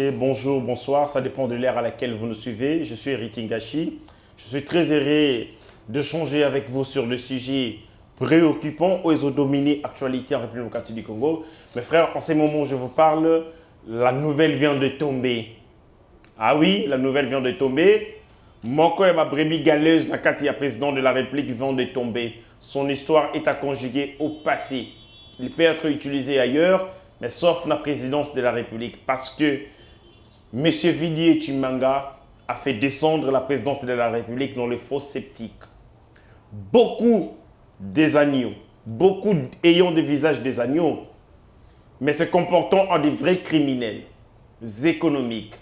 RDC, bonjour, bonsoir, ça dépend de l'ère à laquelle vous nous suivez. Je suis Héritier Ngachi. Je suis très heureux d'échanger avec vous sur des sujets préoccupants où ils ont dominé l'actualité en République démocratique du Congo. Mes frères, en ces moments où je vous parle, la nouvelle vient de tomber. Ah oui, la nouvelle vient de tomber. Moko et ma brebis galeuse, Nakatia, président de la République, vient de tomber. Son histoire est à conjuguer au passé. Il peut être utilisé ailleurs, mais sauf la présidence de la République. Parce que M. Vidi Chimanga a fait descendre la présidence de la République dans les faux sceptiques. Beaucoup des agneaux, beaucoup ayant des visages des agneaux, mais se comportant en des vrais criminels économiques,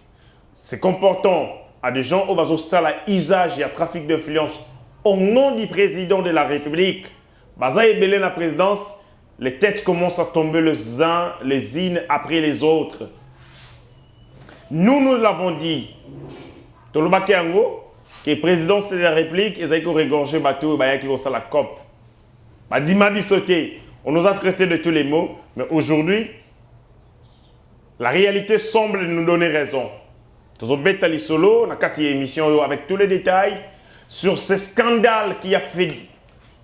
se comportant à des gens au bas sala usage et à trafic d'influence au nom du président de la République. Baza et Belé la présidence, les têtes commencent à tomber les uns, les unes après les autres. Nous l'avons dit. Tolobake Ango, qui est président de la République, ils ont regorgé bateau et qui ont la COP. Dima Bissoté, on nous a traité de tous les mots, mais aujourd'hui, la réalité semble nous donner raison. Nous avons fait solo, on a une émission avec tous les détails sur ce scandale qui a fait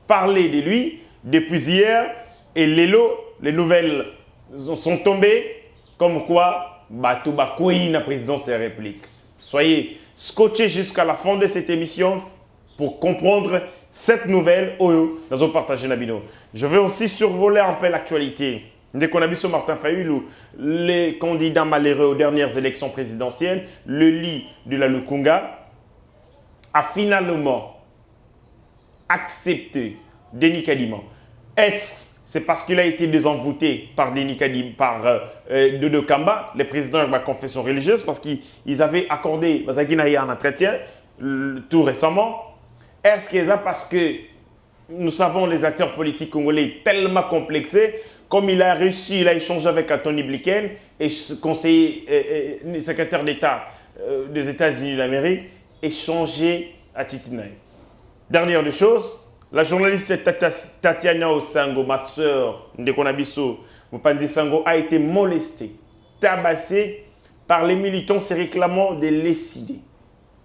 parler de lui depuis hier. Et les nouvelles sont tombées comme quoi Batou Bakoui la présidence de la République. Soyez scotchés jusqu'à la fin de cette émission pour comprendre cette nouvelle où nous allons partager Nabino. Je vais aussi survoler un peu l'actualité. Dès qu'on a vu sur Martin Fayulu, les candidats malheureux aux dernières élections présidentielles, le lit de la Lukunga a finalement accepté Denis Kadima. Est-ce c'est parce qu'il a été désenvoûté par Denis Kadima, par Dodo Kamba, les présidents de la confession religieuse, parce qu'ils avaient accordé un entretien tout récemment. Est-ce que c'est parce que nous savons les acteurs politiques congolais tellement complexés, comme il a reçu, il a échangé avec Tony Blinken et conseiller secrétaire d'État des États-Unis d'Amérique, échangé à Titinaï. Dernière des choses, la journaliste Tatiana Osango, ma soeur Ndekonabiso Mupandi Sango, a été molestée, tabassée par les militants se réclamant de l'ECD.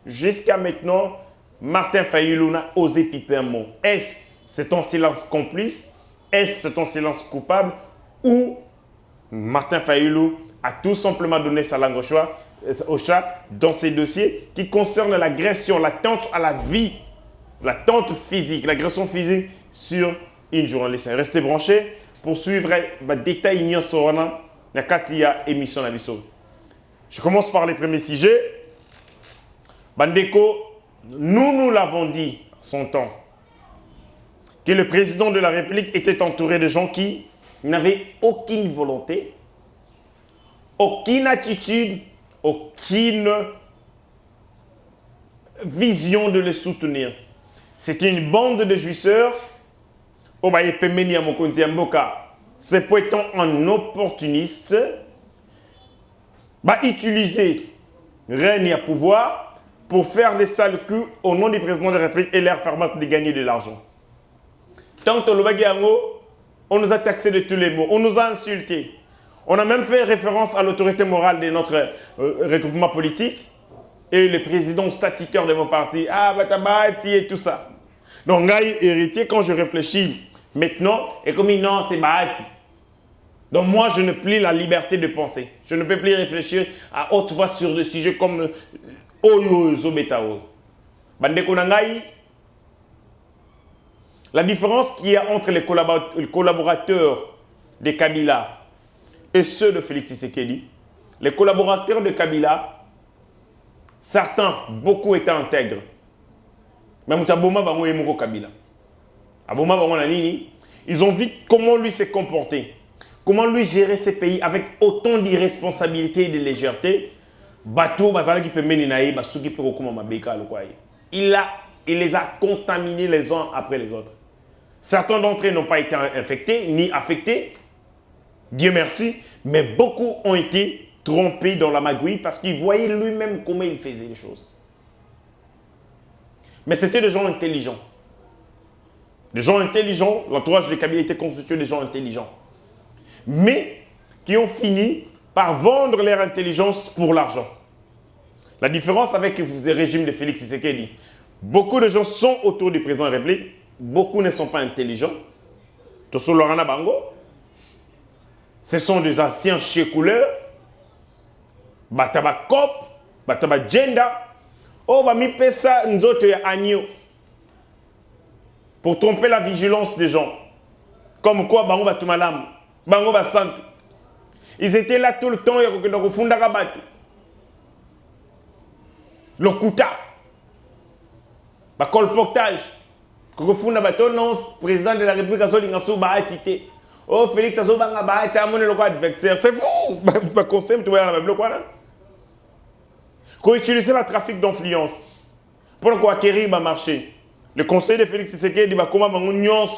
Jusqu'à maintenant, Martin Fayulu n'a osé piper un mot. Est-ce c'est un silence complice? Est-ce c'est un silence coupable? Ou Martin Fayulu a tout simplement donné sa langue au chat dans ces dossiers qui concernent l'agression, l'atteinte à la vie, l'atteinte physique, l'agression physique sur une journaliste. Restez branchés pour suivre les détails de la Katia émission Nabiso. Je commence par les premiers sujets. Bandeko, nous l'avons dit à son temps, que le président de la République était entouré de gens qui n'avaient aucune volonté, aucune attitude, aucune vision de le soutenir. C'était une bande de jouisseurs. C'est pour être un opportuniste, utiliser règne et pouvoir pour faire des sales coups au nom du président de la République et leur permettre de gagner de l'argent. Tant on nous a taxé de tous les mots, on nous a insultés. On a même fait référence à l'autorité morale de notre regroupement politique et le président statutaire de mon parti, Batabati et tout ça. Donc, héritier, quand je réfléchis maintenant, et comme non, c'est Bahati. Donc, moi, je ne plie la liberté de penser. Je ne peux plus réfléchir à haute voix sur des sujets comme Oyo Zobetao. Bandeko Nangai, la différence qu'il y a entre les collaborateurs de Kabila et ceux de Félix Tshisekedi, les collaborateurs de Kabila, certains, beaucoup étaient intègres. Même Taboma Bango et Moko Kabila. Aboma Bango Nanini, ils ont vu comment lui s'est comporté, comment lui gérer ses pays avec autant d'irresponsabilité et de légèreté. Bateau, Bazala qui peut mener naïe, Basuki peut recommander Mabeka le quoi. Il les a contaminés les uns après les autres. Certains d'entre eux n'ont pas été infectés ni affectés, Dieu merci, mais beaucoup ont été trompés dans la magouille parce qu'ils voyaient lui-même comment il faisait les choses. Mais c'était des gens intelligents. Des gens intelligents, l'entourage de Kabila était constitué de gens intelligents. Mais qui ont fini par par vendre leur intelligence pour l'argent. La différence avec le régime de Félix Tshisekedi, beaucoup de gens sont autour du président de la République, beaucoup ne sont pas intelligents. Toso Lorana Bango, ce sont des anciens chez-couleurs, Bataba Cop, Bataba Genda, oh, bah, mi pesa nzoto ya agneau. Pour tromper la vigilance des gens. Comme quoi, Bango Batumalam, Bango Basant. Ils étaient là tout le temps, il y a le Fundarabat. Le Kouta. Le colportage. Le Fundabato, non, président de la République, Azolingassou, Bahatité. Oh, Félix Azobanga, Bahatia, mon le adversaire. C'est vous, ma conseil, tu vois, la même quoi là. Qu'on utilise le trafic d'influence pour acquérir le marché. Le conseil de Félix Tshisekedi dit comment on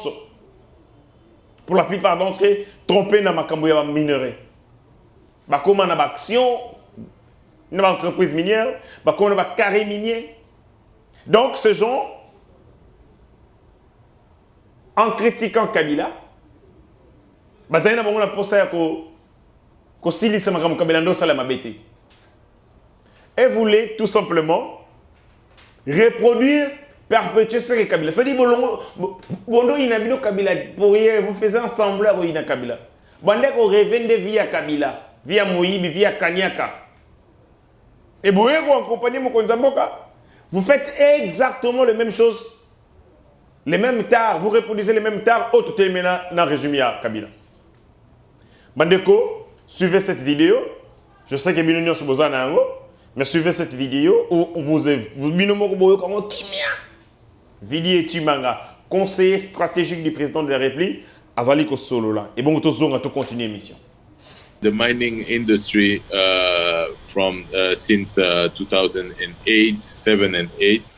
pour la plupart d'entre eux, tromper dans ma minerai. Comment on a action, une entreprise minière, comment on a carré minier. Donc, ces gens, en critiquant Kabila, ils ont pensé que si c'est Kabila, non, ça l'a bêté. Et voulait tout simplement reproduire, perpétuer ce que Kabila. C'est-à-dire Bondo Inabino Kabila, pour vous faisiez ensemble avec Ina Kabila. Bande qu'on revende via Kabila, via Moïbi, via Kanyaka. Et vous en compagnie vous faites exactement les mêmes choses, les mêmes tares, vous reproduisez les mêmes tares au tout dans le régime de Kabila. Bandeko, suivez cette vidéo. Je sais que Binonio se besoin d'un mais suivez cette vidéo où vous Vili Timanga, conseiller stratégique du président de la République, Azali Kosolola. Et bon, on va continuer l'émission. The mining industry from since 2008, 7 and 8.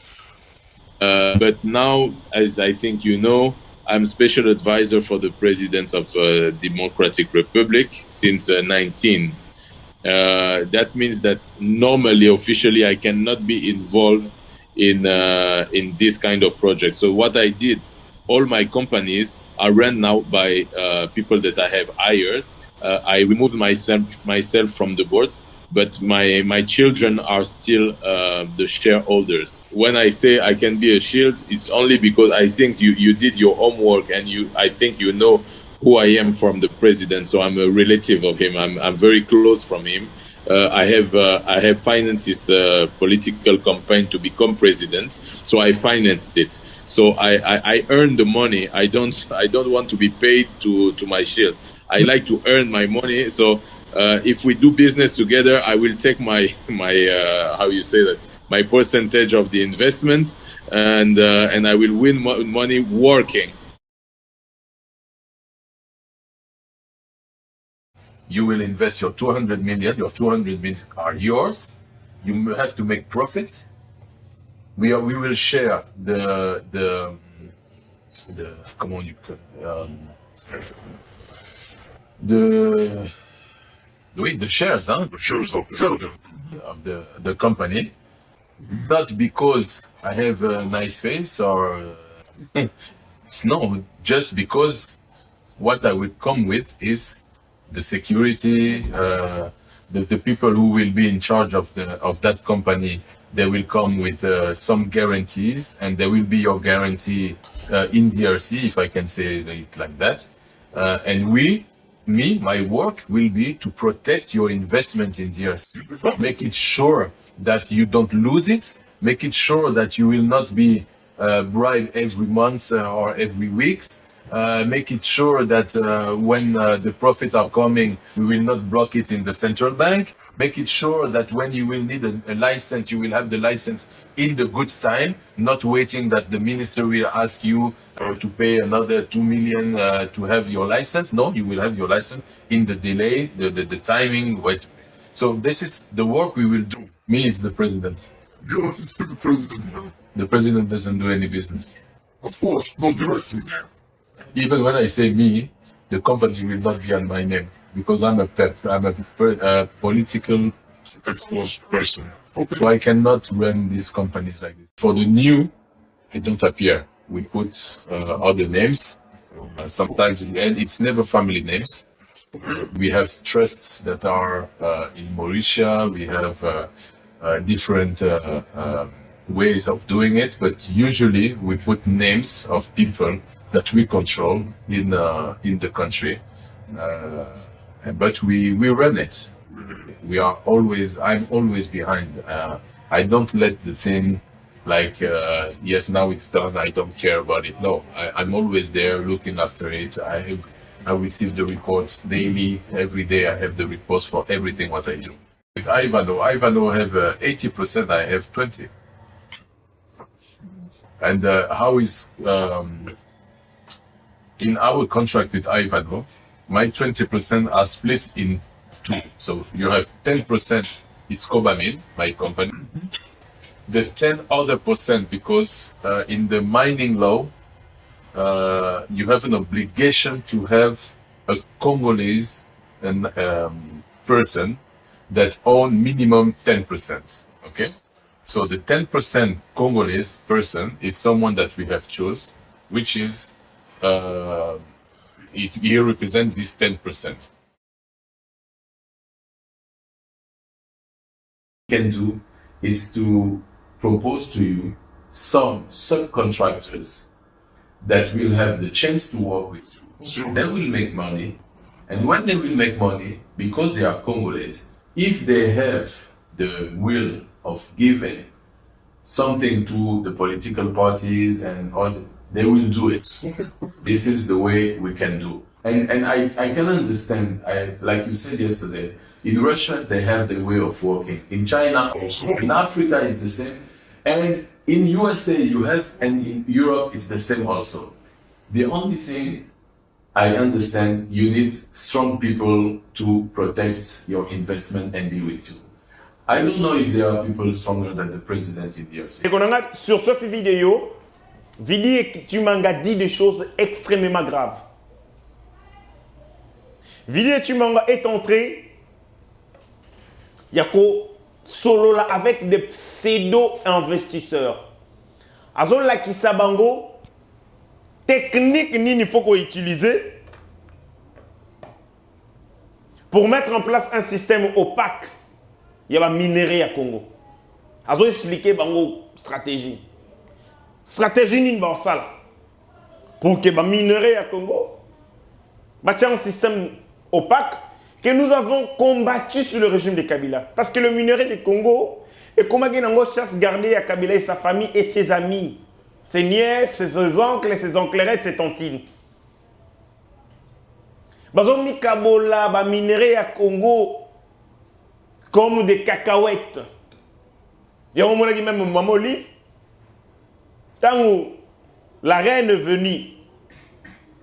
But now, as I think you know, I'm special advisor for the president of Democratic Republic since 19. That means that normally, officially, I cannot be involved in this kind of project. So what I did, all my companies are run now by people that I have hired. I removed myself from the boards, but my children are still the shareholders. When I say I can be a shield, it's only because I think you did your homework and I think you know who I am from the president. So I'm a relative of him. I'm very close from him. I have financed his political campaign to become president, so I financed it. So I earn the money. I don't want to be paid to my shield. I like to earn my money. So if we do business together, I will take my how you say that, my percentage of the investment, and I will win money working. You will invest your 200 million. Your 200 million are yours. You have to make profits. We will share the comment you call the shares, huh? The shares of the company. Not because I have a nice face or no, just because what I will come with is the security, the people who will be in charge of that company. They will come with some guarantees, and there will be your guarantee in DRC, if I can say it like that. And my work will be to protect your investment in DRC. Make it sure that you don't lose it. Make it sure that you will not be bribed every month or every weeks. Make it sure that when the profits are coming, we will not block it in the central bank. Make it sure that when you will need a license, you will have the license in the good time, not waiting that the minister will ask you to pay another 2 million to have your license. No, you will have your license in the delay, the timing. So this is the work we will do. Me, it's the president. Yeah, it's the president. The president doesn't do any business. Of course, not directly. Even when I say me, the company will not be on my name because I'm a political Exposed person. Okay. so I cannot run these companies like this. For the new, I don't appear. We put other names sometimes, and it's never family names. We have trusts that are in Mauritius. We have different ways of doing it, but usually we put names of people that we control in the country, but we run it. I'm always behind. I don't let the thing like yes, now it's done, I don't care about it. No, I'm always there looking after it. I receive the reports daily, every day I have the reports for everything what I do. With Ivano have 80%, I have 20. And how is in our contract with Ivano, my 20% are split in two. So you have 10%, it's Cobamin, my company. The 10 other percent, because in the mining law, you have an obligation to have a Congolese person that own minimum 10%. Okay, so the 10% Congolese person is someone that we have chose, which is he represents this 10%. Can do is to propose to you some subcontractors that will have the chance to work with you. They will make money, and when they will make money, because they are Congolese, if they have the will of giving something to the political parties and all, they will do it. This is the way we can do. And I can understand, like you said yesterday, in Russia, they have the way of working. In China, also. In Africa, it's the same. And in USA, you have, and in Europe, it's the same also. The only thing I understand, you need strong people to protect your investment and be with you. I don't know if there are people stronger than the president in the USA. Sur cette vidéo, Vili Tumanga dit des choses extrêmement graves. Vili Tumanga est entré Yako solo là avec des pseudo-investisseurs. Azon la kisabango, technique il faut qu'on utilise pour mettre en place un système opaque. Il y a minerai à Congo. Azon expliqué bango stratégie. Stratégie ni barsala. Pour que minerai à Congo, bâtir un système opaque que nous avons combattu sur le régime de Kabila. Parce que le minerai du Congo est comme une chasse gardée à Kabila et sa famille et ses amis, ses nièces, ses oncles, ses onclerettes, ses tantines. Bazomi Kabola, ba minerai à Congo comme des cacahuètes. Il y a un moment qui même maman livre. Tant la reine est venue,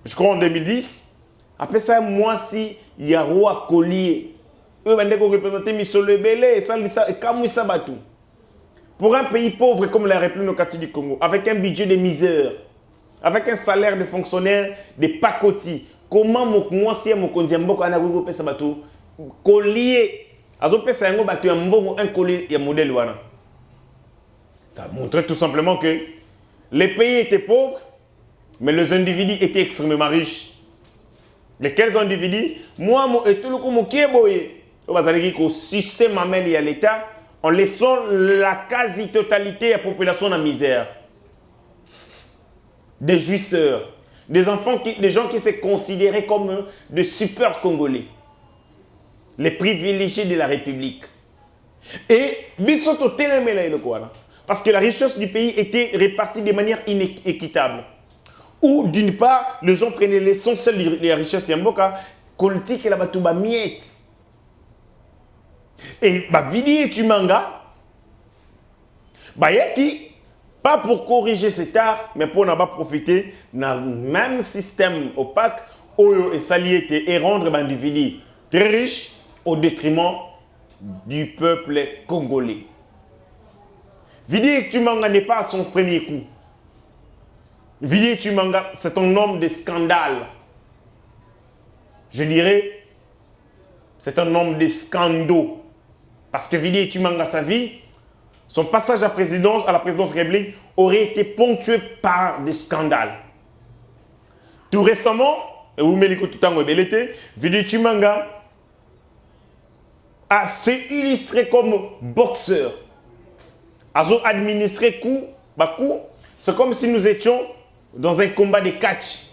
je crois en 2010, après ça, moi si il y a roi collier. Eux vont représenter Misolo Belé et Kamouissa Batou. Pour un pays pauvre comme la République démocratique du Congo, avec un budget de misère, avec un salaire de fonctionnaire de pacotille, comment moi si mon kondiambo kana go pesa batou collier azo pesa yango batou ya mbongo un collier ya modèle wana. Ça montrait tout simplement que les pays étaient pauvres, mais les individus étaient extrêmement riches. Lesquels individus? Moi, et tout le monde qui est boyé, on va dire que succès m'amène à l'État en laissant la quasi-totalité de la population en misère. Des jouisseurs, des enfants, des gens qui se considéraient comme des super Congolais, les privilégiés de la République. Et parce que la richesse du pays était répartie de manière inéquitable. Ou d'une part, les gens prenaient l'essentiel de la richesse yamboka, politique et la batouba miette. Et Vili et Tumanga, qui, pas pour corriger cet art, mais pour n'avoir profité dans le même système opaque, Oyo et Saliete et rendre Vili très riche au détriment du peuple congolais. Vili et Tumanga n'est pas à son premier coup. Vili Tumanga, c'est un homme de scandale. Je dirais, c'est un homme de scandaux. Parce que Vili Tumanga, sa vie, son passage à la présidence république aurait été ponctué par des scandales. Tout récemment, et vous mettez tout le temps au belete, Vidi Chimanga a s'est illustré comme boxeur. Azo administré coup, c'est comme si nous étions dans un combat de catch.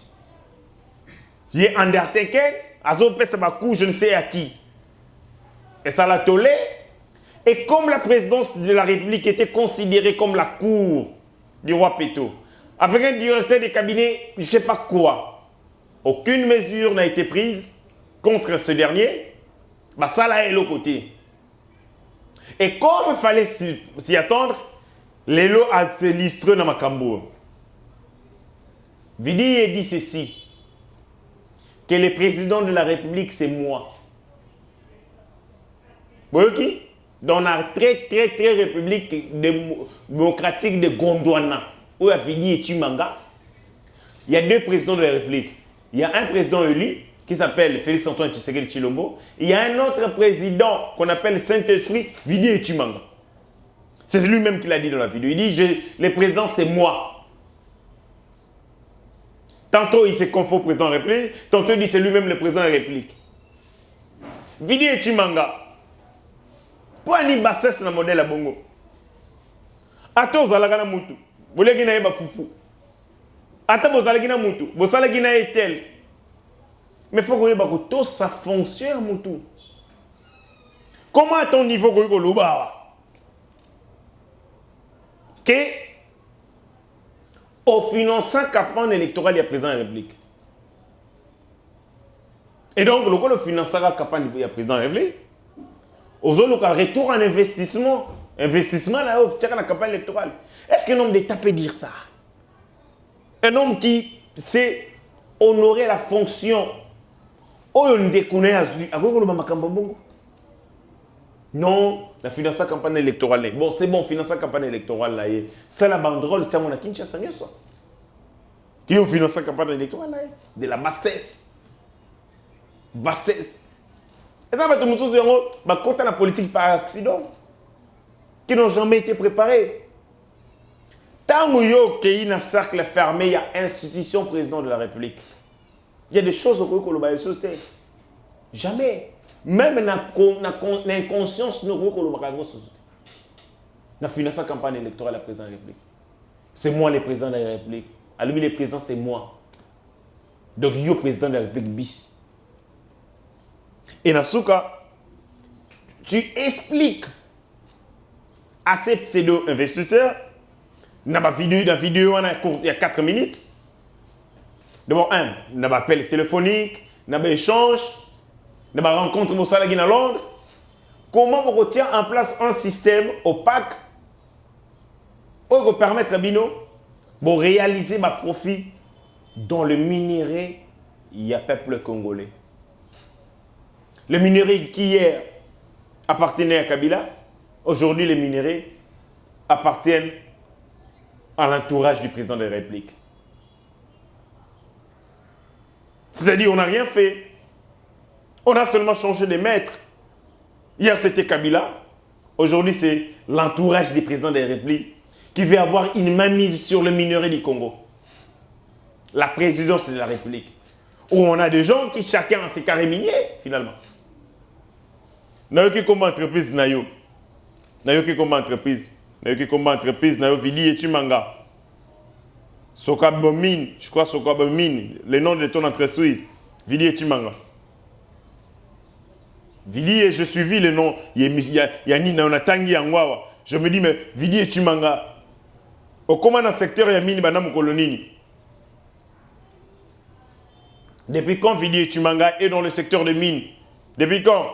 Il est Undertaker, Azo pèse ma coup, je ne sais à qui. Et ça l'a tolé. Et comme la présidence de la République était considérée comme la cour du roi Péto, avec un directeur de cabinet, je ne sais pas quoi, aucune mesure n'a été prise contre ce dernier, bah ça là est l'autre côté. Et comme il fallait s'y attendre, les lots a s'illustré dans ma cambo. Vidi dit ceci, que le président de la République, c'est moi. Vous voyez qui? Dans la très République démocratique de Gondwana, où il y a Vidi et Chimanga, il y a deux présidents de la République. Il y a un président élu qui s'appelle Félix-Antoine Tshisekedi Tshilombo. Il y a un autre président qu'on appelle Saint-Esprit, Vidi et Chimanga. C'est lui-même qui l'a dit dans la vidéo. Il dit, le président, c'est moi. Tantôt, il se confond au président de la République. Tantôt, il dit, c'est lui-même le président de la République. Vidi et Chimanga. Pour aller bassesse dans le modèle à Bongo. Attends, vous allez gagner moutou. Vous allez gagner foufou. Attends, vous allez gagner moutou. Vous allez gagner tel. Mais il faut que tout ça fonctionne, moutou. Comment à ton niveau, vous allez que au financement campagne électorale, il y a président de la République. Et donc, le financement de la campagne, il y a président de la République. Aux autres, retour en investissement. Investissement là, dans la campagne électorale. Est-ce qu'un homme d'État peut dire ça? Un homme qui sait honorer la fonction. Non, la finance de la campagne électorale. Bon, c'est bon, finance la campagne électorale là. C'est la banderole, tiens, on a Kinshasa mieux ça. Qui ont financé la campagne électorale là? De la bassesse. Bassesse. Et dans votre monsieur, quand la politique par accident, qui n'ont jamais été préparés. Tant qu'il y a un cercle fermé, il y a institution président de la République. Il y a des choses au que le société. Jamais. Même dans l'inconscience, nous avons la finance la campagne électorale, la président de la République. C'est moi le président de la République. À lui, le président, c'est moi. Donc, il y a le président de la République bis. Et dans ce cas, tu expliques à ces pseudo-investisseurs, dans la vidéo, il y a 4 minutes. D'abord, on a un appel téléphonique, on a un échange, on a une rencontre à Londres. Comment on tient en place un système opaque pour permettre à Bino de réaliser ma profit dans le minerai, il y a peuple congolais. Le minerai qui hier appartenait à Kabila, aujourd'hui les minéraux appartiennent à l'entourage du président de la République. C'est-à-dire on n'a rien fait. On a seulement changé de maître. Hier c'était Kabila, aujourd'hui c'est l'entourage du président de la République qui veut avoir une mainmise sur le minerai du Congo. La présidence de la République. Où on a des gens qui chacun a ses carrés miniers finalement. Nayoki comme entreprise nayo. Nayoki comme entreprise. Nayoki comme entreprise nayo Vidi et Chimanga. Sokabomine, je crois Sokabomine, le nom de ton entreprise. Vidi et Chimanga. Vidi et je suivis le nom. Il y a Nina Onatangi Angwawa. Je me dis mais Vidi et Chimanga. Au comment dans le secteur il y a mini banam kolonini. Depuis quand Vidi et Chimanga est dans le secteur des mines? Depuis quand?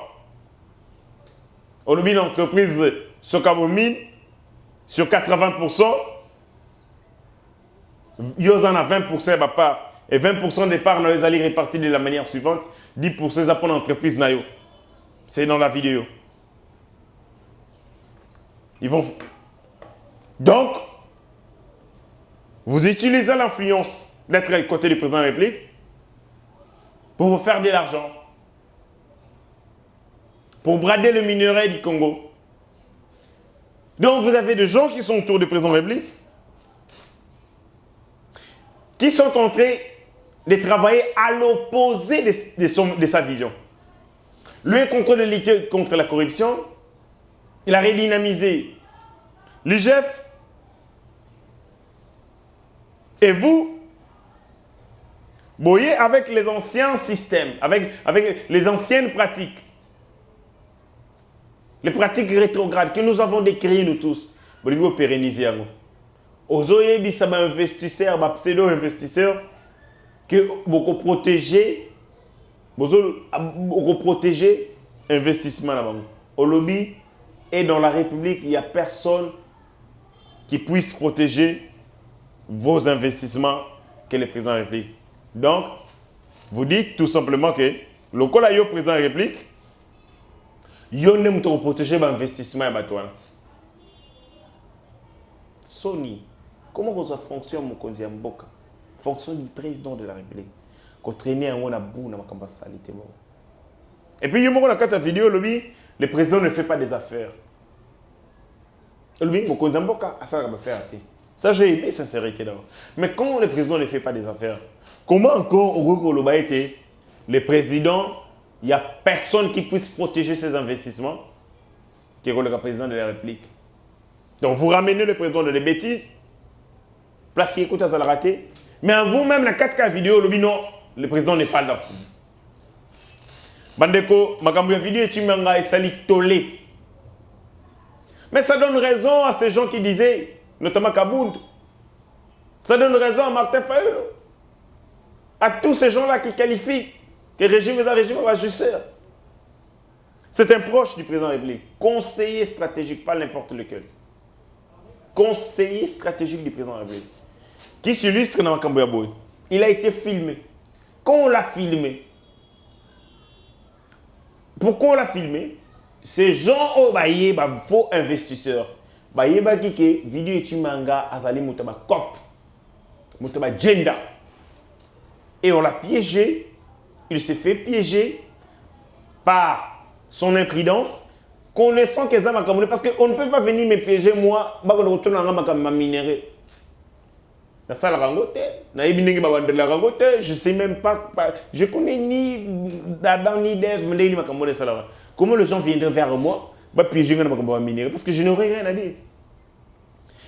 On a mis l'entreprise Sokabo Mine sur 80%. Ils en a 20% à ma part. Et 20% des parts, nous allons répartir de la manière suivante. 10% c'est pour l'entreprise Nayo. C'est dans la vidéo. Ils vont... Donc, vous utilisez l'influence d'être à côté du président de la République pour vous faire de l'argent. Pour brader le minerai du Congo. Donc vous avez des gens qui sont autour du président de la République, qui sont entrés de travailler à l'opposé de sa vision. Lui est contre de lutter contre la corruption. Il a redynamisé l'IGF. Et vous, voyez avec les anciens systèmes, avec les anciennes pratiques, les pratiques rétrogrades que nous avons décriées nous tous, vous pouvez pérenniser. Ozoye bisaba investisseur, pseudo-investisseur, que beaucoup protéger, investissement là-bas. Au lobby et dans la République, il n'y a personne qui puisse protéger vos investissements que le président de la République. Donc, vous dites tout simplement que le cas là, président de la République, il y a protéger l'investissement et batoana. Sony, comment ça fonctionne mon candidat Mboka? Fonctionne du président de la République. Qu'on traîne en a bout dans ma salité. Et puis il y a dans cette vidéo, le président ne fait pas des affaires. Mon candidat Mboka, ça va faire. Ça j'ai aimé sincérité d'abord. Mais quand le président ne fait pas des affaires, comment encore au le président, il n'y a personne qui puisse protéger ses investissements qui est le président de la République. Donc vous ramenez le président de les bêtises, place qui écoute à ça la rater, mais en vous-même, la 4K vidéo, le président n'est pas là. Bandeko, ma vidéo est et sali tolé. Mais ça donne raison à ces gens qui disaient, notamment Kabound, ça donne raison à Martin Fayulu, à tous ces gens-là qui qualifient que le régime est un régime ajusteur. C'est un proche du président de la République, conseiller stratégique, pas n'importe lequel. Conseiller stratégique du président de la République, qui s'illustre dans Makambo Yaboy. Il a été filmé. Quand on l'a filmé, pourquoi on l'a filmé? Ces gens ont baillé faux investisseurs. Baillé kike vidéo et manga azali mutaba cop, mutaba agenda. Et on l'a piégé. Il s'est fait piéger par son imprudence. Connaissant que ça m'a comme parce qu'on ne peut pas venir me piéger moi, bah on retourne en ma minéré. Dans ça la rangote, je sais même pas, je connais ni Adam ni Dev, mais ma comme ça. Comment les gens viendraient vers moi, bah piéger ma minéré parce que je n'aurais rien à dire.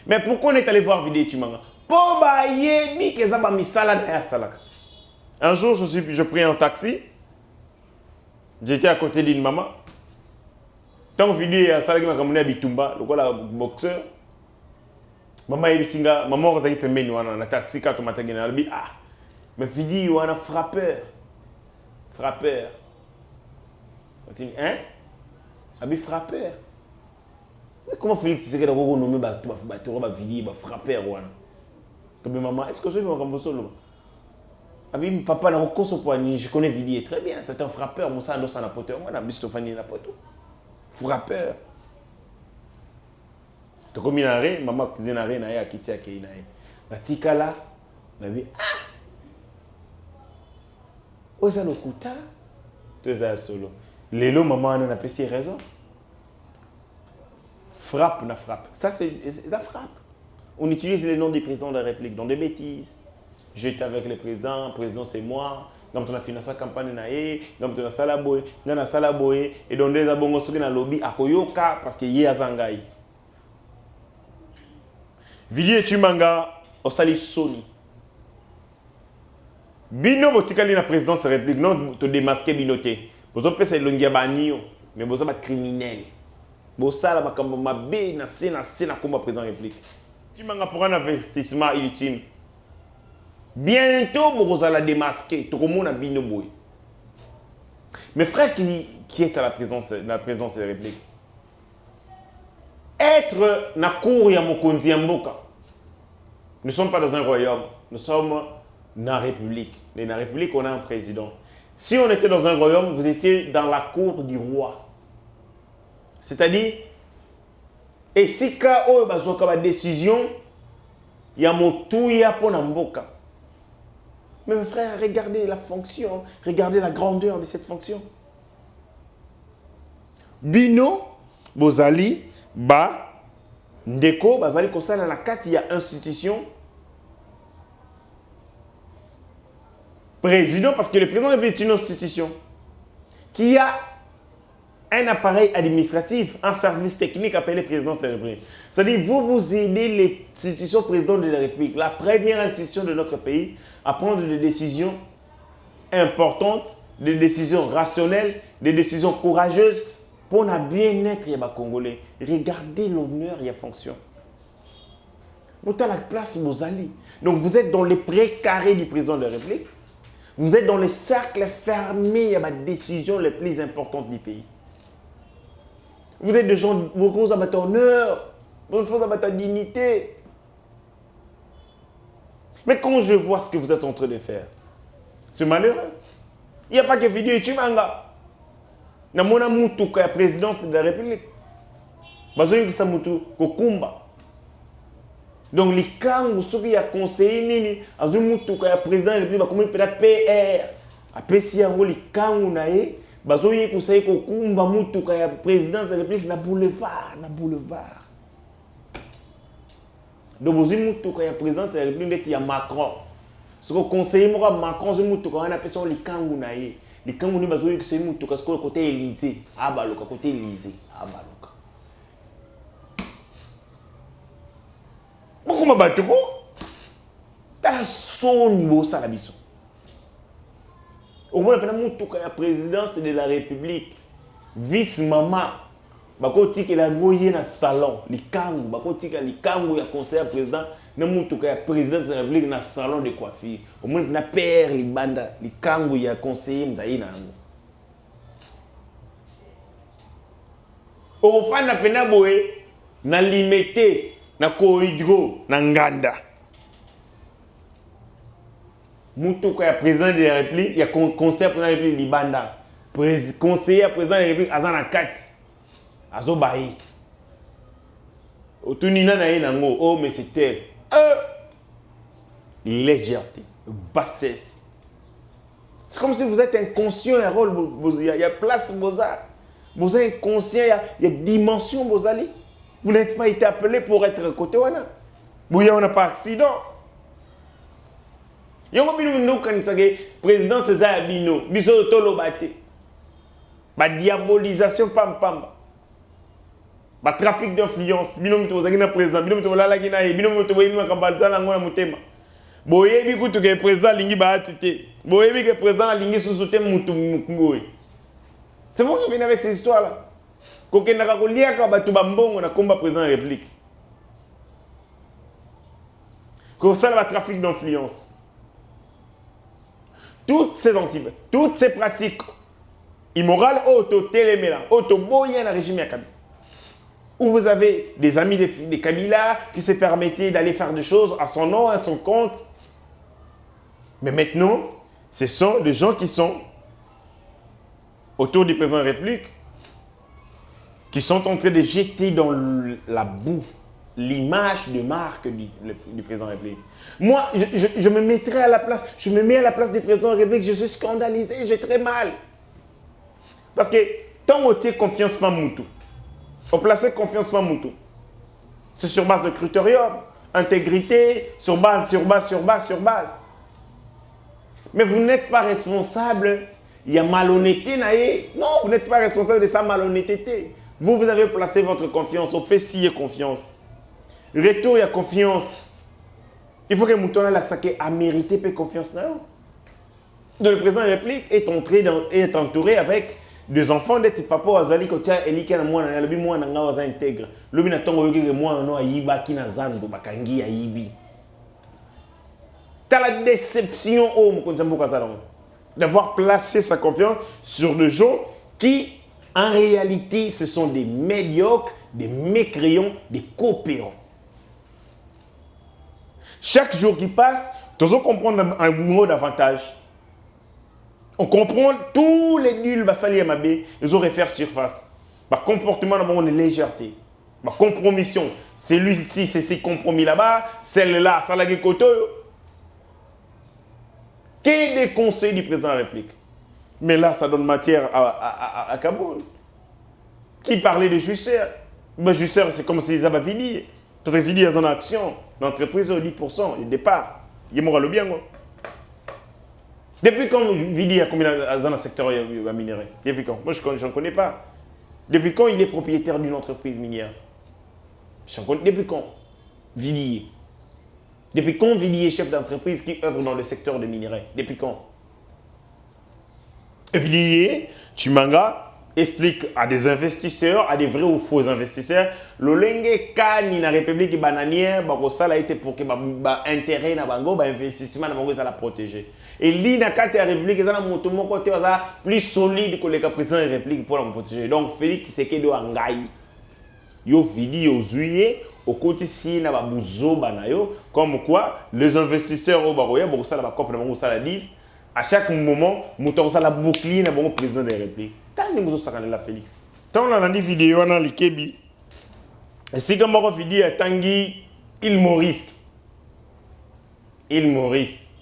Mais pourquoi on est allé voir vidéo Chimanga? Pour bailler mi que ça ba misala na salaka. Un jour je pris un taxi. J'étais à côté d'une maman. Tant vidéo à Salaki Makamune Bitumba, le quoi boxeur. Maman Ebisinga, maman Rosali Pemeni, on a taxi quand on m'a tagné. Ah, mais vidéo, on a frappeur. Frappeur. Hein? Abi frappeur. Mais comment Félix Tshisekedi a renommé vidéo, frappeur? Comme maman, est-ce que je vais me solo? Abi papa n'a pas je connais vidéo très bien, c'est un frappeur, Moussa Ndosa n'a pas de moi, Bistofani n'a pas de frappeur. Tu comme une maman cuisine na ya kiti ya keina. Na tikala na bi ah. Oza lokuta. Tu es solo. Lelo maman n'a pas si raison. Frappe na frappe. Ça c'est ça frappe. On utilise les noms des présidents de la République dans des bêtises. J'étais avec le président c'est moi. Quand on a financé la campagne nae, quand on a salaboy, on a salaboy et donc des abongos qui na lobby à Koyoka parce que y a Zangai. Vidéo Chimanga au sali Sony. Bino botikali na présidence de la République non te démasquer binoté. Vous avez c'est longia banio mais vous avez criminel. Vous sala makambo mabe na sena comme président de la République. Chimanga pour un investissement illégitime. Bientôt, vous allez démasquer. Tout le monde a bino boy. Mes frères qui est à la présidence de la République, être na cour ya mokonzi mboka. Nous ne sommes pas dans un royaume, nous sommes dans la République. Dans la République, on a un président. Si on était dans un royaume, vous étiez dans la cour du roi. C'est-à-dire, et si quand on a une décision, il y a un tout pour mboka. Mais mes frères, regardez la fonction, regardez la grandeur de cette fonction. Bino, Bozali, Ba, Ndeko, Bazali, comme ça, dans la carte, il y a institution. président, parce que le président de la République est une institution qui a un appareil administratif, un service technique appelé présidence de la République. C'est-à-dire, vous aidez l'institution président de la République, la première institution de notre pays, à prendre des décisions importantes, des décisions rationnelles, des décisions courageuses pour le bien-être des Congolais. Regardez l'honneur et la fonction. Vous êtes à la place Mozali. Donc vous êtes dans les précarés du président de la République. Vous êtes dans les cercles fermés à la décision les plus importantes du pays. Vous êtes des gens, beaucoup à votre honneur, beaucoup à votre dignité. Mais quand je vois ce que vous êtes en train de faire, c'est malheureux. Il n'y a pas que vidéo YouTube. Il y a la présidence de la République. Donc, les kangs, ceux qui ont conseillé, le président de la République, comment il peut PR. Après, si les kangs, bazoye kusai ko kumba mutu ka présidence de la République na boulevard. Donc vous mutu ka présidence de la République il y a Macron. Ce que conseiller moi Macron zo mutu ka on appelle ça les kangu na ye. Les kangu ni bazoye kusai mutu ka ce côté Élysée. Ah baloka côté Élysée. Ah baloka. Pourquoi batoko? T'as son niveau ça la biso. Au moins, la présidence de la République, vice-maman, bakoti que la goye na salon, les kangu, bakoti que les kangu ya conseiller président, na mutuka ya président de la République na salon de coiffure. Au moins, na père les banda, les kangu ya conseiller mdaï na ngo. Au fin na pena boé, na limité, na kohydro, na nganda. Mutuka ya président de la République, il y a conseiller président de la République Libanda. Conseiller président de la République Azana Kati. Azo Bahi. Otunina na yenango, oh mais c'est tel. Légèreté, bassesse. C'est comme si vous êtes inconscient, il y a place Boza. Vous êtes inconscient, il y a dimension Bozali. Vous n'êtes pas été appelé pour être à côté wana. Bouya on n'a pas accident. Yongo bino no kanisage président César Bino biso tolo baté ba diabolisation pam ba trafic d'influence bino mito zaki na président bino mito lala kina e bino mito boyini makambalza na ngona mutema boyebi kutu ke président lingi ba atité boyebi ke président lingi susute mutu mboye. C'est vous qui venez avec ces histoires là kokenda ka kolia ka batu bambongo na komba président de la République ko ça va trafic d'influence. Toutes ces pratiques immorales, auto-téléméla, auto-boyen dans le régime Kabila. Où vous avez des amis de Kabila qui se permettaient d'aller faire des choses à son nom, à son compte. Mais maintenant, ce sont des gens qui sont autour du président de la République, qui sont en train de jeter dans la boue l'image de marque du président de la République. Moi, je me mettrai à la place, je me mets à la place du président de la République, je suis scandalisé, j'ai très mal. Parce que tant on tient confiance pas moutou, on place confiance pas moutou. C'est sur base de critérium, intégrité, sur base. Mais vous n'êtes pas responsable, il y a malhonnêteté, non, vous n'êtes pas responsable de sa malhonnêteté. Vous avez placé votre confiance, on fait scier confiance. Retour, il y a confiance. Il faut que Moutona Laksake a mérité peu confiance. Non. Donc le président de la République est entouré avec des enfants de papa Azali Kotia Elike na mwana na lobi mwana nga waza intègre. Lobi na tongo yoki mwana no ayiba kina zandu bakangi ayibi. T'as la déception au Mokonzambo Kazalon d'avoir placé sa confiance sur des gens qui en réalité ce sont des médiocres, des mécréants, des coopérants. Chaque jour qui passe, nous allons comprendre un gros davantage. On comprend tous les nuls basali amabé, ils ont refaire surface. Bah comportement d'abord une légèreté. Bah compromission, celui-ci c'est ces compromis là-bas, celle-là ça la koto. Quel est des conseils du président de la République? Mais là ça donne matière à Kaboul. Qui parlait de Jusseur? Ben Jusseur c'est comme si ils avaient fini. Parce que fini en action, l'entreprise au 10%, au départ, il est moral bien. Depuis quand Vidi a commis dans le secteur minerai? Depuis quand? Moi, je n'en connais pas. Depuis quand il est propriétaire d'une entreprise minière? Depuis quand Villiers? Depuis quand Villiers est chef d'entreprise qui œuvre dans le secteur de minerai? Depuis quand? Villiers, Chimanga, explique à des investisseurs, à des vrais ou faux investisseurs, l'olenge kani na République bananière, ça a été pour que intérêt na bango, investissement na bango ça la protéger. Et li na kati la République, ça na moto mon côté ça plus solide que le président de la République pour la protéger. Donc Félix Tshisekedi Angai, yo vidi yo zuye au côté si na ba buzo banayo, comme quoi les investisseurs au baroya, ça la ba cop na bango ça la dit. À chaque moment, nous ça la bouclier na bon président de la République. Tant que nous sommes là, Félix. Tant on a dit vidéo dans les Kébi. Et si comme on vidéo Tanguy, il Maurice. Il Maurice.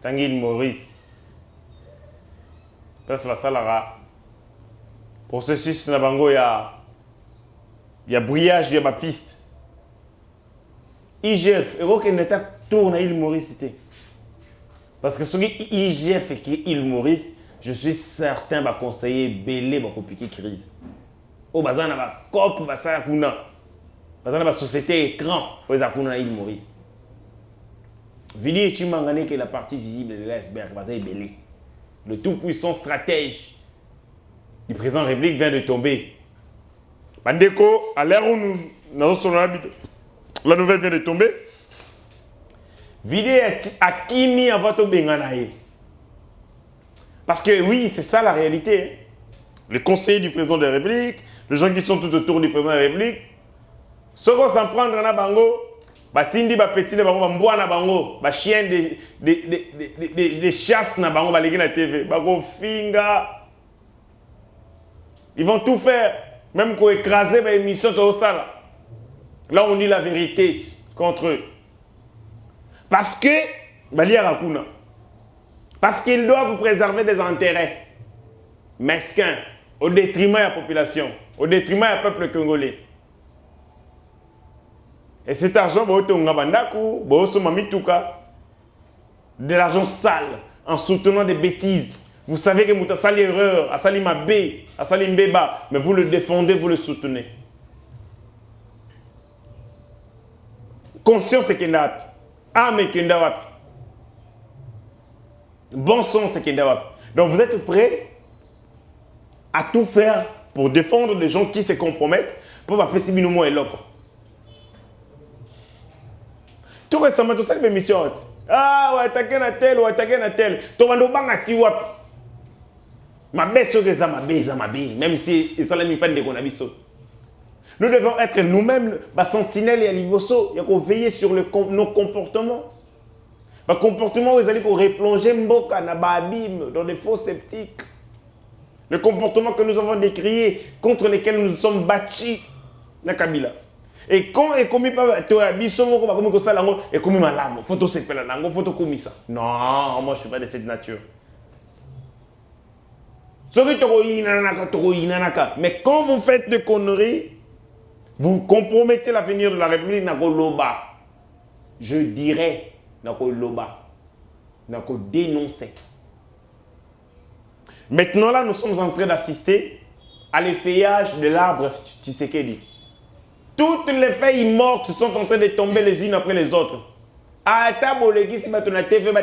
Tanguy il Maurice. Parce que ça là. Processus na bango il y a brillage, il y a ma piste. IGF, et qu'on est tourne à il Maurice. Parce que ce qui IGF et qui il Maurice, je suis certain va conseiller belé va compliquer crise. Au bazar na cop basa kuna. Bazar na société écran aux akuna il Maurice. Vili tu mangane que la partie visible de l'iceberg bazar belé. Le tout puissant stratège du président de la République vient de tomber. Bandeko à l'heure où nous sommes la nouvelle vient de tomber. Vili Akimi avant to benganaye. Parce que oui, c'est ça la réalité. Les conseillers du président de la République, les gens qui sont tout autour du président de la République, ceux qui s'en prendre na bango, batindi ba petit na bango, mboa na bango, ba chien de chasse na bango, ba légui na TV, ba go finga. Ils vont tout faire, même pour écraser ba émission tout ça là. Là on dit la vérité contre eux. Parce que bali rakuna. Parce qu'ils doivent préserver des intérêts mesquins au détriment de la population, au détriment du peuple congolais. Et cet argent, de l'argent sale, en soutenant des bêtises. Vous savez que vous avez sali erreur, a sali mabé, a sali mbeba, mais vous le défendez, vous le soutenez. Conscience c'est qu'il y a, âme c'est qu'il y a. Bon sens, c'est qu'il y a. Donc vous êtes prêts à tout faire pour défendre les gens qui se compromettent pour pas passer minimum et loco. Tout récemment, tout ça, les émissions. Ah, ou attaquer na tel, ou attaquer na tel. Tu vas nous bangati wap. Ma baisse sur les amabés, même si ça n'a pas de déconabiso. Nous devons être nous-mêmes, les sentinelles et les liboso, il faut veiller sur nos comportements. Le comportement où ils allaient replonger Mboka na Babim dans des faux sceptiques. Le comportement que nous avons décrié, contre lesquels nous nous sommes battus na Kabila. Et quand est commis par toi, bisomoko ba comme ça lango et commis malamo, photo sepela lango, photo commis ça. Non, moi je suis pas de cette nature. Mais quand vous faites des conneries, vous compromettez l'avenir de la République na loba. Je dirais Nako loba, nako dénoncer. Maintenant là, nous sommes en train d'assister à l'effeuillage de l'arbre Tshisekedi. Toutes les feuilles mortes sont en train de tomber les unes après les autres.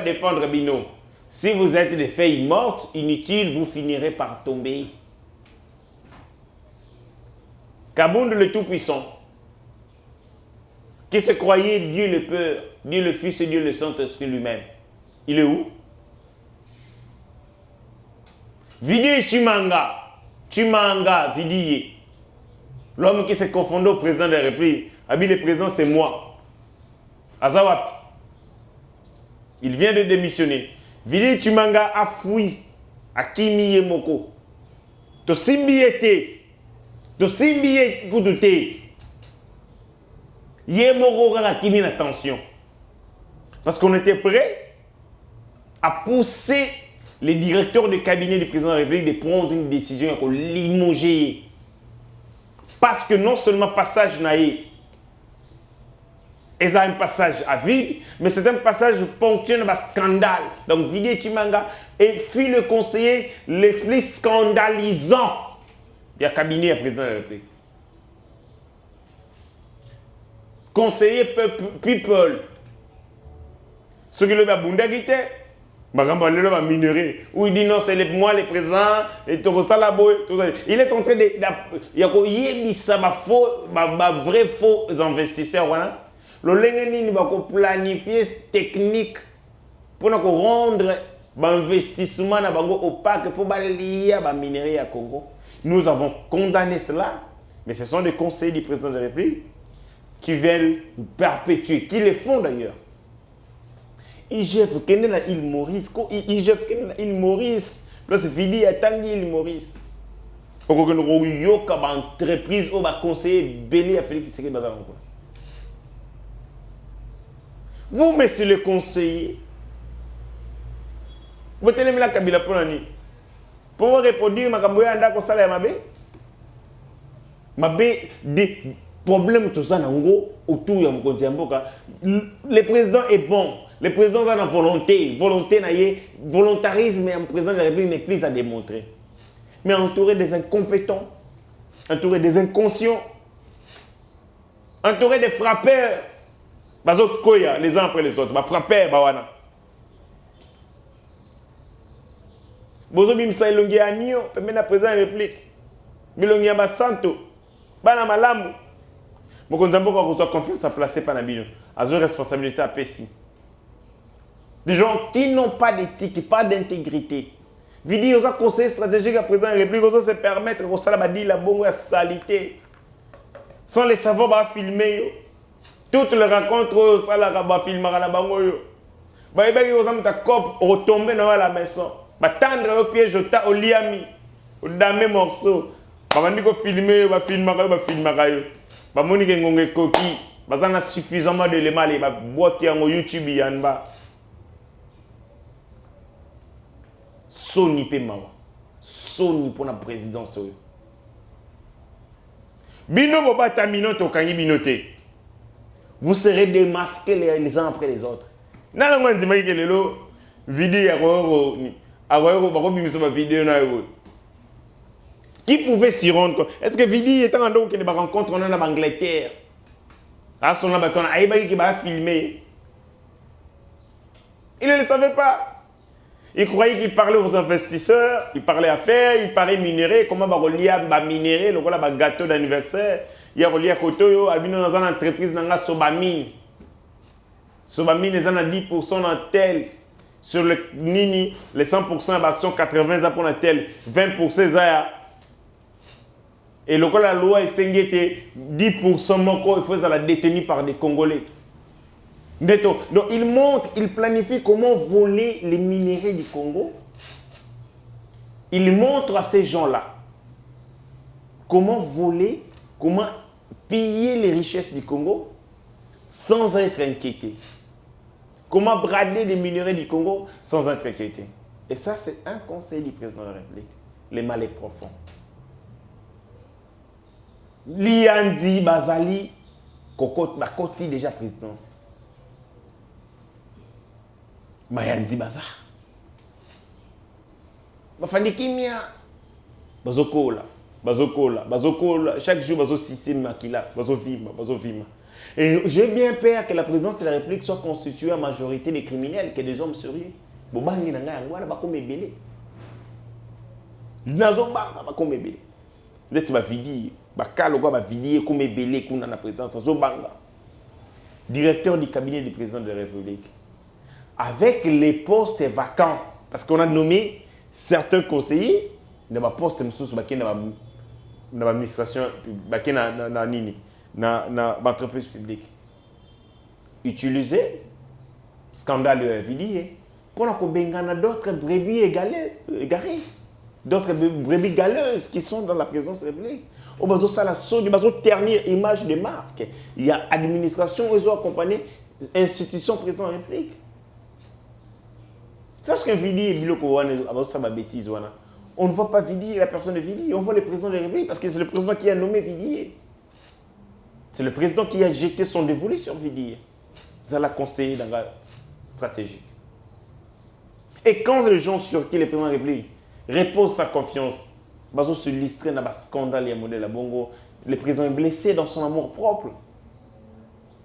Défendre Bino. Si vous êtes des feuilles mortes, inutiles, vous finirez par tomber. Kabound le Tout-Puissant, qui se croyait Dieu le Père, Dieu le Fils et Dieu le Saint-Esprit lui-même. Il est où? Vidi Chimanga, Vidi. L'homme qui s'est confondu au président de la République. Abi, le président, c'est moi. Azawap. Il vient de démissionner. Vidi Chimanga a fui à Kimi Yemoko. To simbiete. To simbiete goudouté. Yemoko a Kimi attention. Parce qu'on était prêt à pousser les directeurs de cabinet du président de la République de prendre une décision pour limoger. Parce que non seulement passage naïe, Et ça un passage à vide, mais c'est un passage ponctué d'un scandale. Donc, Vidi Chimanga fut le conseiller le plus scandalisant. Il y a cabinet à président de la République. Conseiller people. Ce qui le Bundagite, va minerai. Où il dit non, c'est moi le président, et tout ça là-bas. Il est en train de. Il y a vrai faux investisseurs. Voilà. Le lengeni va planifier technique pour rendre l'investissement opaque pour lier à minerai à Congo. Nous avons condamné cela, mais ce sont des conseillers du président de la République qui veulent perpétuer, qui le font d'ailleurs. IGF Kenya na île Maurice, IGF Kenya na île Maurice, plus Vidi à Tangi île Maurice. Au que nous yoka ba entreprise au ba conseiller belé à Félix Tshisekedi bazar encore. Vous, monsieur le conseiller, vous tenez la Kabila pour l'année. Pour vous répondre, ma Kabila anda ko sala mabe. Mabe des problèmes tout ça nango autour ya mokonzi ya mboka. Le président est bon. Le président a la volonté. Volontarisme et un président de la République n'est plus à démontrer. Mais entouré des incompétents, entouré des inconscients, entouré des frappeurs. Bazok koya les uns après les autres. Ba frappeurs bawana. Bozo bimsa ilongi anio pemena président de la République. Milongi ba santo. Bana malamu. Mokonzi mboka ko soit confiance à placer par nabino. Azo responsabilité à PSI. Des gens qui n'ont pas d'éthique, pas d'intégrité. Vidi aux conseillers stratégiques à président de la République, ils se permettre de faire la bonne salité. Sans les savoir, bah filmer. Toutes les rencontres, ça la va filmer à la bango. Bah ils ont ta cop retomber dans la maison. Bah tendre au piège au liami, au damé morceau. Bah on dit filmer, bah filmer. Bah monique ngongé coquille. Bah ça a suffisamment d'éléments, bah boîte en YouTube yanba. Soni pe mawa. Soni pour la présidence. Bino boba tamino to kangi binote. Vous serez démasqués les uns après les autres. Nala ngwanzi maike lelo vidéo aroyo bako bimiso ba vidéo na yo. Qui pouvait s'y rendre compte? Est-ce que Vidi est en train de rencontre en Angleterre? À son abaton aïba qui va filmer. Il ne le savait pas. Il croyait qu'il parlait aux investisseurs, il parlait affaires, il parlait minerais, comment va relier à minerais, le voilà gâteau d'anniversaire, il y a relié à Kotoyo, albino dans une entreprise dans la Sobamine. Sobamine est à 10% dans tel, sur le Nini, les 100% d'action 80 pour la tel, 20% ça. Et le la loi est 10% mon il faut la détenir par des Congolais. Donc il montre, il planifie comment voler les minéraux du Congo. Il montre à ces gens-là comment voler, comment piller les richesses du Congo sans être inquiété. Comment brader les minéraux du Congo sans être inquiété. Et ça, c'est un conseil du président de la République. Le mal est profond. Liandi Bazali, Kokoti déjà présidence. Mayandi Baza. Bafandi kimia. Bazokola. Chaque jour, bazo sissi makila. Bazo vima. Et j'ai bien peur que la présidence de la République soit constituée en majorité des criminels, que des hommes sérieux. Bobangi nanga yangwana bakome belé. Nazo banga bakome belé. Ndeti ba vidi, bakalo kwa ba vidi comme belé kuna na présidence bazo banga. Directeur du cabinet du président de la République. Avec les postes vacants, parce qu'on a nommé certains conseillers, dans ma poste dans l'administration, dans l'entreprise publique. Utiliser scandale évidé pour d'autres brebis égarées, d'autres brebis galeuses qui sont dans la présence de la République. Au bas de ça, la sauce du bas ternir image de marque. Il y a administration, ils ont accompagné institution président de la République. Lorsqu'un Vidi est bêtise, on ne voit pas Vidi, la personne de Vidi, on voit le président de la République parce que c'est le président qui a nommé Vidi. C'est le président qui a jeté son dévolu sur Vidi. vous allez conseiller dans la stratégique. Et quand les gens sur qui le président de la République repose sa confiance, ils se listrer dans le scandale et modèle Bongo, le président est blessé dans son amour propre.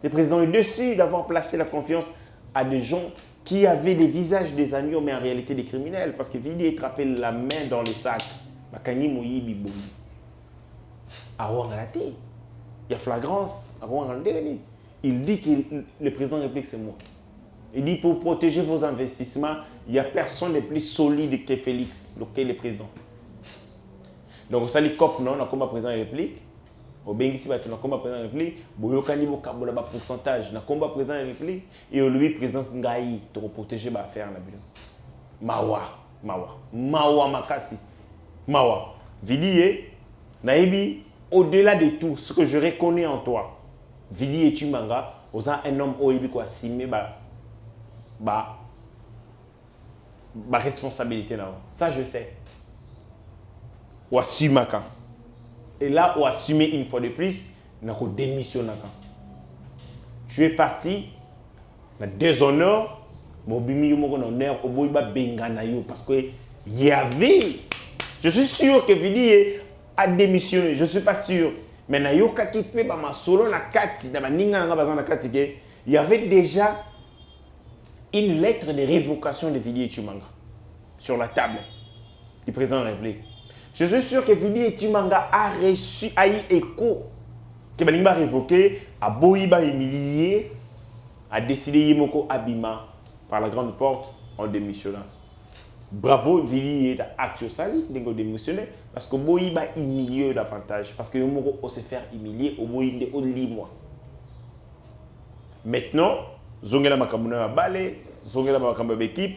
Le président est déçu d'avoir placé la confiance à des gens qui avaient des visages des agneaux, mais en réalité des criminels. Parce que Vidi est trappé la main dans les sacs. Il y a flagrance. Il dit que le président de la République, c'est moi. Il dit pour protéger vos investissements, il n'y a personne de plus solide que Félix, lequel est le président. Donc, ça, les COP, non, on a comme président de la République. Au Bengisi, on a comme président de la République. Boyokani, on a un pourcentage. On a comme président de la République. Et lui, président Ngaï, pour protéger l'affaire. Mawa Makasi. Mawa. Vidi, Naïbi, au-delà de tout, ce que je reconnais en toi, Vidi et Tumanga, vous avez un homme qui a assumé ma responsabilité. Ça, je sais. Ou assume. Et là, ou assumer une fois de plus, on a démissionné. Tu es parti, on a déshonneur, parce que il y avait. Je suis sûr que Vidi a démissionné, je ne suis pas sûr. Mais il y avait déjà une lettre de révocation de Vidi et Tumanga sur la table du président de la République. Je suis sûr que Vidi et Tumanga a reçu, a eu écho que Balinga a révoqué, a Boïba humilié, a décidé Yemoko Abima par la grande porte en démissionnant. Bravo, Vidi et Actio Sali, de démissionner parce que Boïba humilié davantage. Parce que Yemoko se faire humilier au Boïba au limois. Maintenant, Zongela Makamuna Balé, Zongela Makamuna équipe,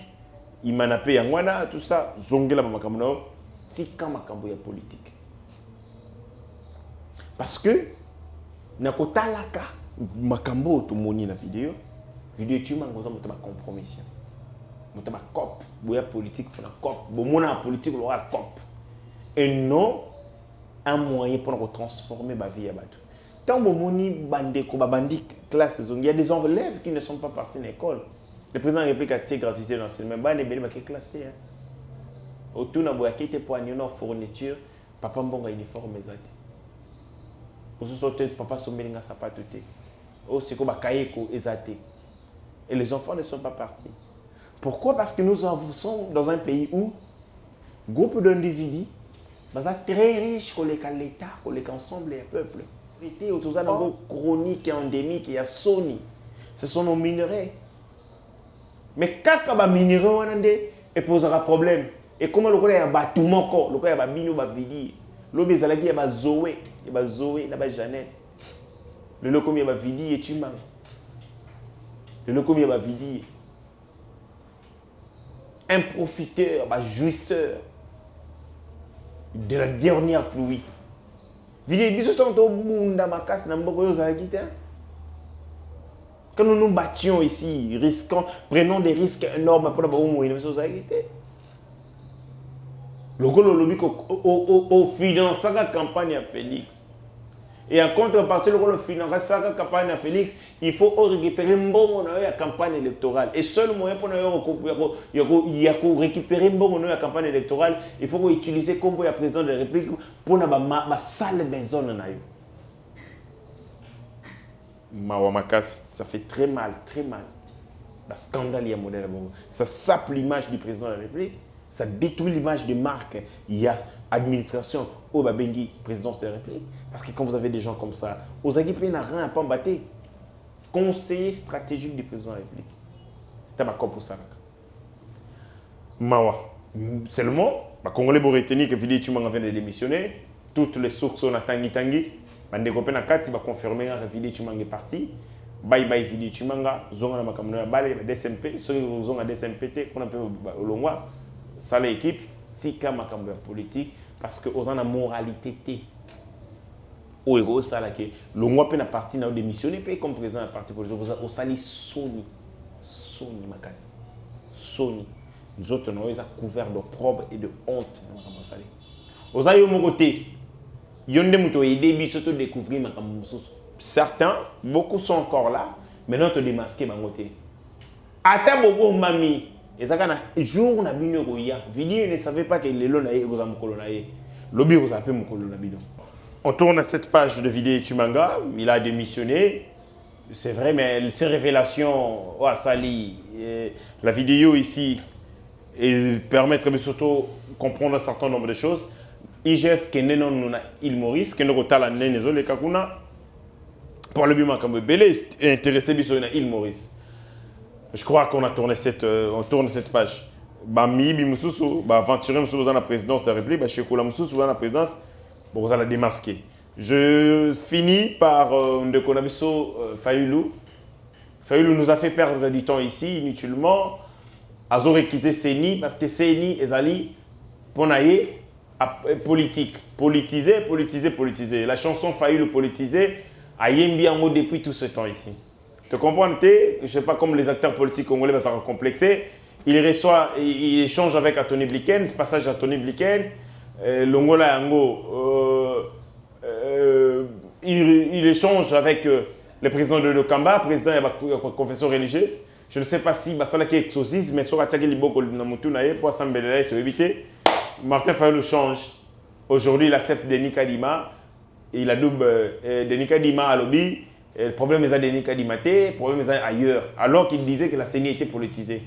Imanapé Yangwana, tout ça, Zongela Makamuna. C'est quand Makambo est politique. Parce que, Nakotalaka, Makambo, tout le monde dans la vidéo tu m'as dit que compromission. Tu as COP, tu as politique pour la COP, tu as politique pour la COP. Et non, un moyen pour transformer ma vie à Batou. Tant que il y a des élèves qui ne sont pas partis de l'école. Le président de la République a tiré gratuité dans ce même ban et bien il classe. Autour de la quête pour une fourniture, papa mbonga uniforme ezate. Pour ce sortir papa sommelinga sapatoté. Oh c'est comme kaeko ezate. Et les enfants ne sont pas partis. Pourquoi? Parce que nous sommes dans un pays où groupe d'individus, très riches, l'État, l'ensemble des peuples. L'été autour de la chronique et endémique, il y a Sony. Ce sont nos minerais. Mais quand il y a des minerais, il posera problème. Et comment le y a bâtiment, le y a bino vidi, le y a Zoé, il y a Zoé, il y a Jeannette. Le loco y a vidi et Tuman. Le loco y a vidi. Un profiteur, un jouisseur de la dernière pluie. Vidi biso tonto munda makasi na mboko yo zalakite. Quand nous nous battions ici, risquons, prenons des risques énormes pour la le lobby au financement de la campagne à Félix. Et en contrepartie, le financement de la campagne à Félix, il faut récupérer la campagne électorale. Et seul moyen pour récupérer la campagne électorale, il faut utiliser comme le président de la République pour la salle maison. Ça fait très mal, très mal. Le scandale, ça sape l'image du président de la République. Ça détruit l'image de marque. Il y a administration au Babengi, présidence de la République. Parce que quand vous avez des gens comme ça, aux Aguipé n'a rien à pas battre. Conseiller stratégique du président de la République. C'est un pour ça. Mawa. Seulement, les Congolais vont retenir que Vidi Tumanga vient de démissionner. Toutes les sources sont à Tangi. Les Congolais vont confirmer que Vidi Tumanga est parti. Bye bye Vidi Tumanga. Zonga na makamuna balé DSMP. Ceux qui ont DSMPT, qu'on appelle Olongwa. Ça l'équipe, c'est comme un politique parce que aux en a moralité. Au héros ça là que le mois peut na parti na démissionner peut comme président de la parti politique au sali Sony Makasi Sony nous autres nous ils a couvert d'opprobre et de honte dans sali aux ayo mon côté yonde muto aider biso to découvrir makambo. Certains beaucoup sont encore là maintenant tu démasquer bangoté. Ata bobo mami, ezaka na jour na bino koya. Vidéo ne savait pas que lelo na ye vous amukolo na ye. Lobi vous appelez mukolo na bino. On tourne à cette page de vidéo Tumanga, il a démissionné. C'est vrai, mais ces révélations, oh, Sali, la vidéo ici, et permettre de surtout comprendre un certain nombre de choses. IGF qui est né dans l'île Maurice, qui est dans l'île Kakuna, pour le bima comme belé intéressé sur l'île Maurice. Je crois qu'on a tourné on tourne cette page. Bami bimususu, ba aventurer mususu dans la présidence de la République, ba chekola mususu dans la présidence, bon vous allez démasquer. Je finis par Ndekonabiso Fayulu. Fayulu nous a fait perdre du temps ici inutilement. Azo réquisé Seni parce que Seni ezali ponaye politique, politiser. La chanson Fayulu politisé a yembi en mot depuis tout ce temps ici. Tu comprends? Je ne sais pas comme les acteurs politiques congolais ça va complexer. Il échange avec Anthony Blinken, ce passage à Anthony Blinken, Longola Yango, il échange avec le président de Lokamba, président de la confession religieuse. Je ne sais pas si ça est exorcisme, mais sur la Liboko pour assembler éviter. Martin Fayulu change. Aujourd'hui, il accepte Denis Kadima. Il a double Denis Kadima à lobby. Le problème est à Denis Kadima, le problème est ailleurs. Alors qu'il disait que la CENI était politisée.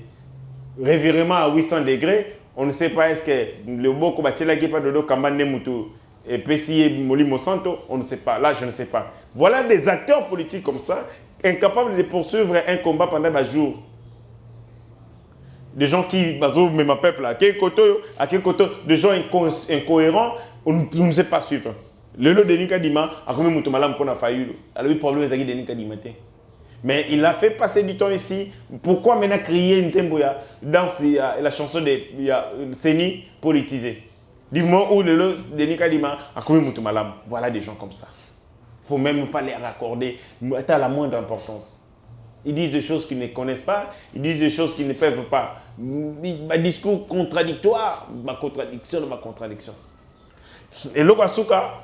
Revirement à 800 degrés, on ne sait pas est-ce que le Boko Batila Gepa Dodo Kambane Moutou et Pessie Molimo Santo, on ne sait pas. Là, je ne sais pas. Voilà des acteurs politiques comme ça, incapables de poursuivre un combat pendant un jour. Des gens qui, même peuple, à quel côté, des gens incohérents, on ne sait pas suivre. Le lot de Denis Kadima a commis Moutomalam pour la Fayulu. Alors, le problème est de Denis Kadima. Mais il a fait passer du temps ici. Pourquoi maintenant crier Ntembouya dans la chanson de Seni politisée? Dis-moi où le lot de Denis Kadima a commis Moutomalam. Voilà des gens comme ça. Il ne faut même pas les raccorder à la moindre importance. Ils disent des choses qu'ils ne connaissent pas, ils disent des choses qu'ils ne peuvent pas. Un discours contradictoire, ma contradiction. Et l'Okasuka,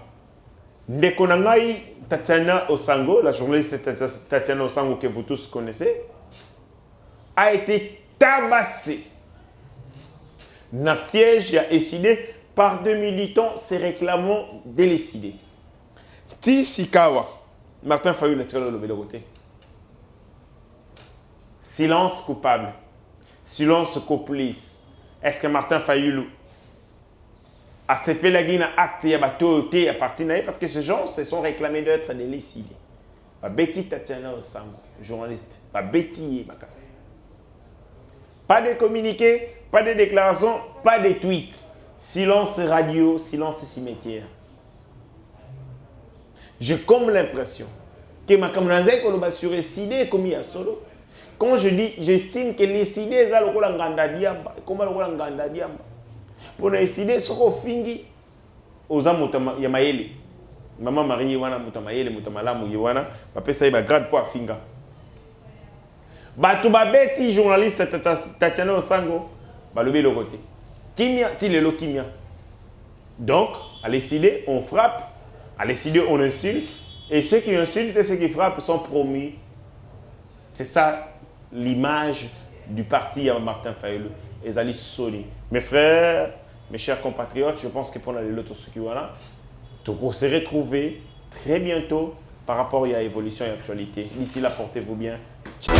Ndekonangai Tatiana Osango, la journaliste Tatiana Osango que vous tous connaissez, a été tabassée dans le siège décidé par deux militants se réclamant décidé. Tisikawa, Martin Fayulu est le côté. Silence coupable, silence complice. Est-ce que Martin Fayulu a CP la Guinée acte à partir de parce que ces gens se sont réclamés d'être décidés. Betty Tatiana Osango, journaliste, Betty Bakassi. Pas de communiqué, pas de déclaration, pas de tweet. Silence radio, silence cimetière. J'ai comme l'impression que ma camarade est sur les idées comme il y a solo. Quand je dis, j'estime que les idées sont le nganda diamba, comme le nganda diamba. Pour les idées sont fingi aux amutama yamayele. Maman Marie wana mutamayele mutamalamu yiwana, papa ça va grade pour finga. Batu babeti journaliste Tatiana Osango, balobi le côté. Kimia, tilelo kimia. Donc, à l'idée on frappe, à l'idée on insulte, et ceux qui insultent et ceux qui frappent sont promus. C'est ça l'image du parti à Martin Fayulu et Zali Soli. Mes frères, mes chers compatriotes, je pense que pour les autres qui voilà, on se retrouver très bientôt par rapport à l'évolution et à l'actualité. D'ici là, portez-vous bien. Ciao.